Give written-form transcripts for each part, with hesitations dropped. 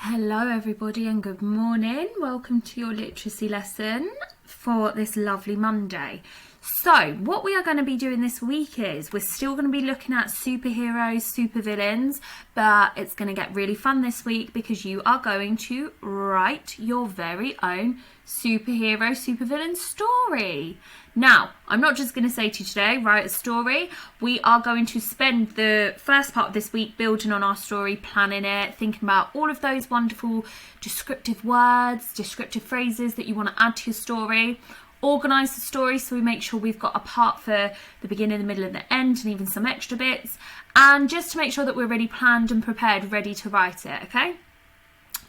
Hello everybody and good morning. Welcome to your literacy lesson for this lovely Monday. So what we are going to be doing this week is we're still going to be looking at superheroes, supervillains, but it's going to get really fun this week because you are going to write your very own superhero, supervillain story. Now, I'm not just going to say to you today, write a story. We are going to spend the first part of this week building on our story, planning it, thinking about all of those wonderful descriptive words, descriptive phrases that you want to add to your story. Organise the story so we make sure we've got a part for the beginning, the middle and the end, and even some extra bits. And just to make sure that we're really planned and prepared, ready to write it, okay?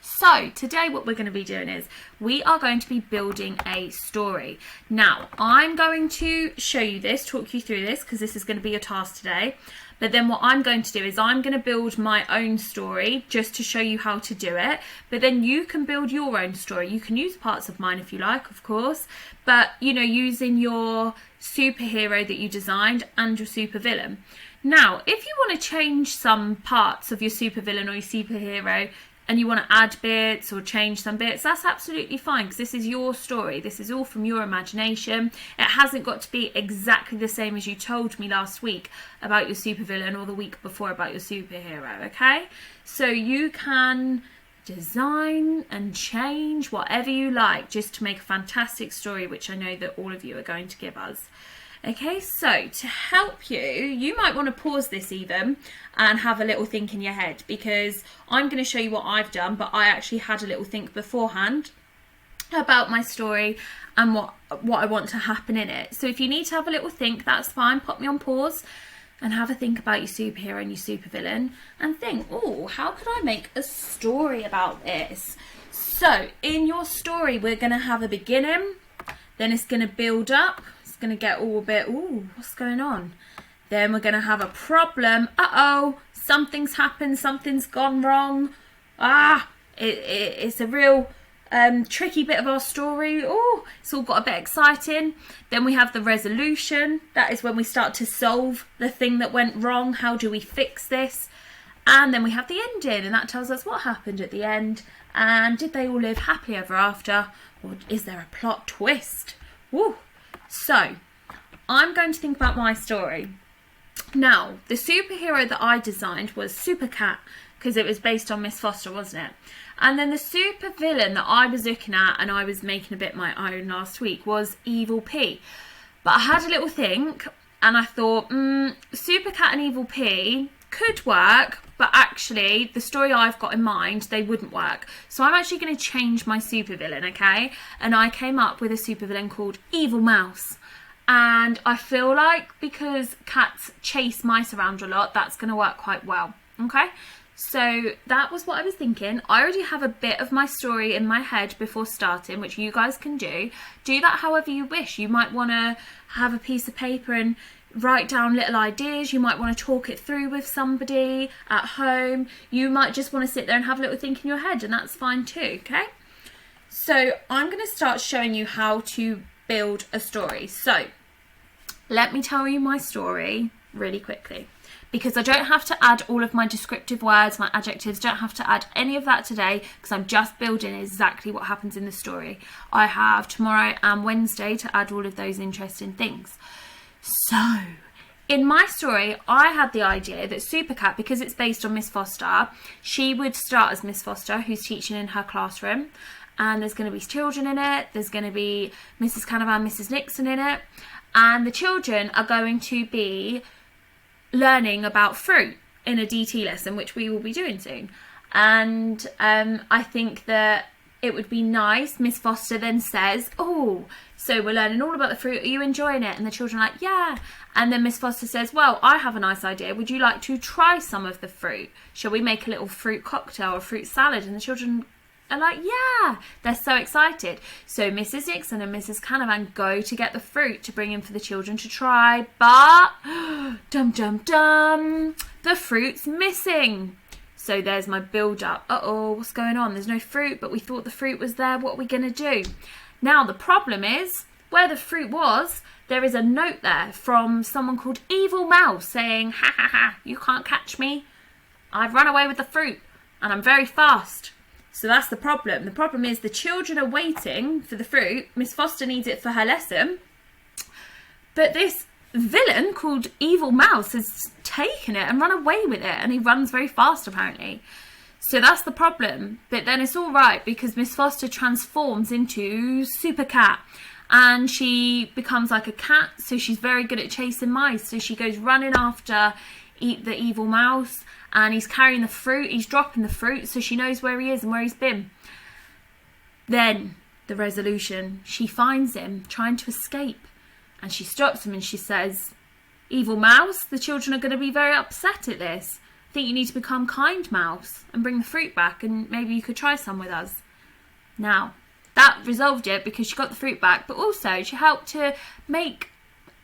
So today what we're going to be doing is we are going to be building a story. Now, I'm going to show you this, talk you through this, because this is going to be your task today. But then what I'm going to do is I'm going to build my own story just to show you how to do it. But then you can build your own story. You can use parts of mine if you like, of course. But, you know, using your superhero that you designed and your supervillain. Now, if you want to change some parts of your supervillain or your superhero, and you want to add bits or change some bits, that's absolutely fine because this is your story. This is all from your imagination. It hasn't got to be exactly the same as you told me last week about your supervillain or the week before about your superhero, okay? So you can design and change whatever you like just to make a fantastic story, which I know that all of you are going to give us. Okay, so to help you, you might want to pause this even and have a little think in your head because I'm going to show you what I've done, but I actually had a little think beforehand about my story and what I want to happen in it. So if you need to have a little think, that's fine. Pop me on pause and have a think about your superhero and your supervillain and think, oh, how could I make a story about this? So in your story, we're going to have a beginning, then it's going to build up. Going to get all a bit, ooh, what's going on? Then we're going to have a problem. Something's happened, something's gone wrong. It's a real tricky bit of our story. Oh, it's all got a bit exciting. Then we have the resolution. That is when we start to solve the thing that went wrong. How do we fix this? And then we have the ending, and that tells us what happened at the end. And did they all live happily ever after? Or is there a plot twist? Woo! So, I'm going to think about my story. Now, the superhero that I designed was Super Cat, because it was based on Miss Foster, wasn't it? And then the supervillain that I was looking at, and I was making a bit my own last week, was Evil P. But I had a little think, and I thought, Super Cat and Evil P could work, but actually the story I've got in mind, they wouldn't work. So I'm actually going to change my supervillain, okay? And I came up with a supervillain called Evil Mouse. And I feel like because cats chase mice around a lot, that's going to work quite well, okay? So that was what I was thinking. I already have a bit of my story in my head before starting, which you guys can do. Do that however you wish. You might want to have a piece of paper and write down little ideas. You might want to talk it through with somebody at home. You might just want to sit there and have a little think in your head, and that's fine too, okay? So I'm going to start showing you how to build a story. So let me tell you my story really quickly, because I don't have to add all of my descriptive words, my adjectives, don't have to add any of that today because I'm just building exactly what happens in the story. I have tomorrow and Wednesday to add all of those interesting things. So, in my story, I had the idea that Super Cat, because it's based on Miss Foster, she would start as Miss Foster, who's teaching in her classroom. And there's going to be children in it. There's going to be Mrs. Canavan, Mrs. Nixon in it. And the children are going to be learning about fruit in a DT lesson, which we will be doing soon. And I think that it would be nice. Miss Foster then says, oh, so we're learning all about the fruit. Are you enjoying it? And the children are like, yeah. And then Miss Foster says, well, I have a nice idea. Would you like to try some of the fruit? Shall we make a little fruit cocktail or fruit salad? And the children are like, yeah. They're so excited. So Mrs. Nixon and Mrs. Canavan go to get the fruit to bring in for the children to try. But, dum, dum, dum, the fruit's missing. So there's my build-up. Uh-oh, what's going on? There's no fruit, but we thought the fruit was there. What are we going to do? Now, the problem is, where the fruit was, there is a note there from someone called Evil Mouse saying, ha ha ha, you can't catch me. I've run away with the fruit, and I'm very fast. So that's the problem. The problem is the children are waiting for the fruit. Miss Foster needs it for her lesson. But this villain called Evil Mouse has taken it and run away with it. And he runs very fast, apparently. So that's the problem. But then it's all right because Miss Foster transforms into Super Cat. And she becomes like a cat. So she's very good at chasing mice. So she goes running after the evil mouse. And he's carrying the fruit. He's dropping the fruit. So she knows where he is and where he's been. Then the resolution. She finds him trying to escape. And she stops him and she says, Evil Mouse, the children are going to be very upset at this. I think you need to become Kind Mouse and bring the fruit back and maybe you could try some with us. Now, that resolved it because she got the fruit back, but also she helped to make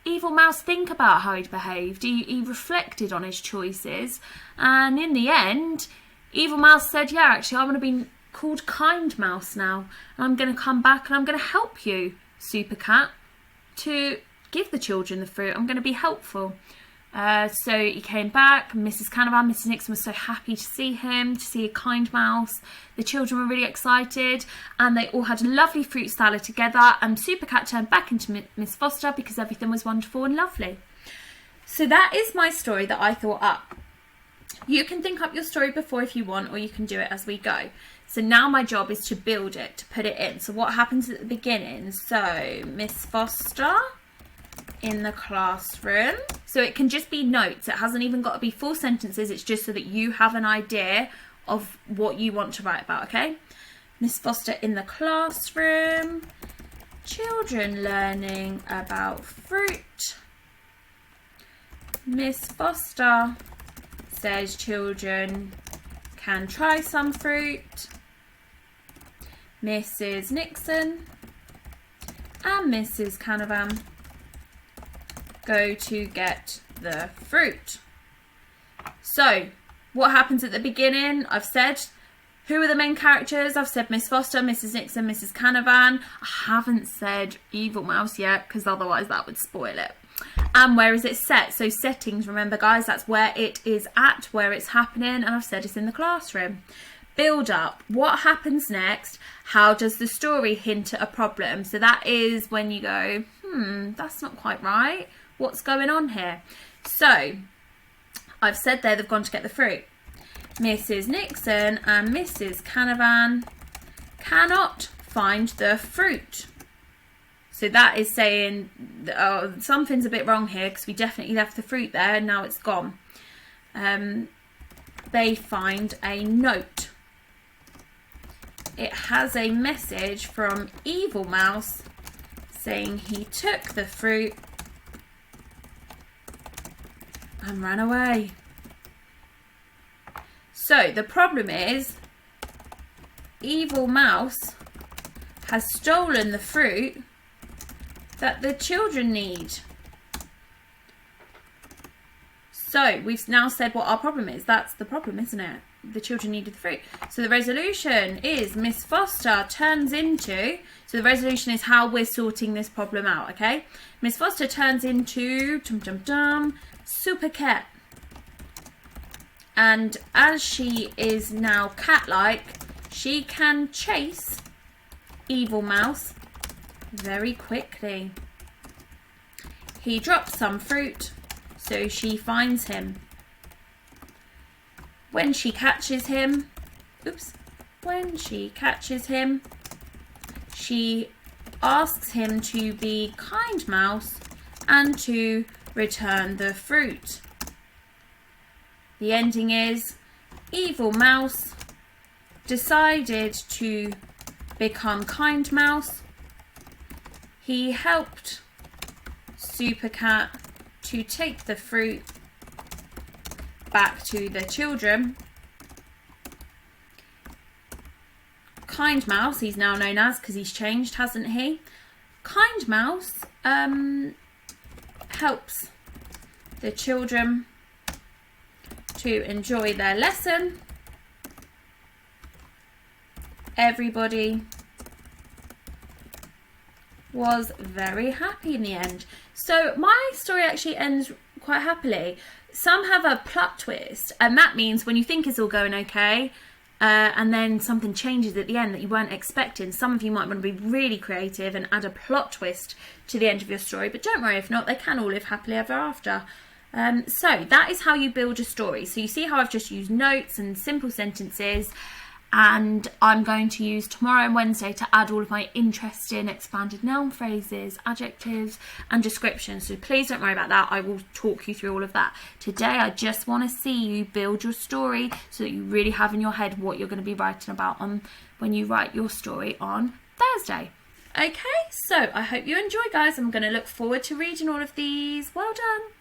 Evil Mouse think about how he'd behaved. He reflected on his choices, and in the end, Evil Mouse said, yeah, actually, I want to be called Kind Mouse now, and I'm going to come back and I'm going to help you, Super Cat, to give the children the fruit. I'm going to be helpful. So he came back. Mrs. Canavan, Mrs. Nixon was so happy to see him, to see a kind mouse. The children were really excited and they all had a lovely fruit salad together, and Super Cat turned back into Miss Foster because everything was wonderful and lovely. So that is my story that I thought up. You can think up your story before if you want, or you can do it as we go. So now my job is to build it, to put it in. So what happens at the beginning? So Miss Foster in the classroom. So it can just be notes. It hasn't even got to be full sentences. It's just so that you have an idea of what you want to write about, okay? Miss Foster in the classroom. Children learning about fruit. Miss Foster says children can try some fruit. Mrs. Nixon and Mrs. Canavan go to get the fruit. So, what happens at the beginning? I've said who are the main characters. I've said Miss Foster, Mrs. Nixon, Mrs. Canavan. I haven't said Evil Mouse yet because otherwise that would spoil it. And where is it set? So settings, remember guys, that's where it is at, where it's happening, and I've said it's in the classroom. Build up. What happens next? How does the story hint at a problem? So that is when you go, that's not quite right. What's going on here? So I've said there they've gone to get the fruit. Mrs. Nixon and Mrs. Canavan cannot find the fruit. So that is saying something's a bit wrong here because we definitely left the fruit there and now it's gone. They find a note. It has a message from Evil Mouse saying he took the fruit and ran away. So the problem is Evil Mouse has stolen the fruit that the children need. So we've now said what our problem is. That's the problem, isn't it? The children needed the fruit. So the resolution is Miss Foster turns into, so the resolution is how we're sorting this problem out, okay? Miss Foster turns into Super Cat. And as she is now cat-like, she can chase Evil Mouse very quickly. He drops some fruit, so she finds him. When she catches him, she asks him to be Kind Mouse and to return the fruit. The ending is Evil Mouse decided to become Kind Mouse. He helped Super Cat to take the fruit back to the children. Kind Mouse, he's now known as, because he's changed, hasn't he? Kind Mouse helps the children to enjoy their lesson. Everybody was very happy in the end. So my story actually ends quite happily. Some have a plot twist, and that means when you think it's all going okay, and then something changes at the end that you weren't expecting. Some of you might want to be really creative and add a plot twist to the end of your story, but don't worry, if not, they can all live happily ever after. So that is how you build a story. So you see how I've just used notes and simple sentences, and I'm going to use tomorrow and Wednesday to add all of my interesting expanded noun phrases, adjectives and descriptions. So please don't worry about that. I will talk you through all of that. Today I just want to see you build your story so that you really have in your head what you're going to be writing about when you write your story on Thursday. Okay, so I hope you enjoy, guys. I'm going to look forward to reading all of these. Well done.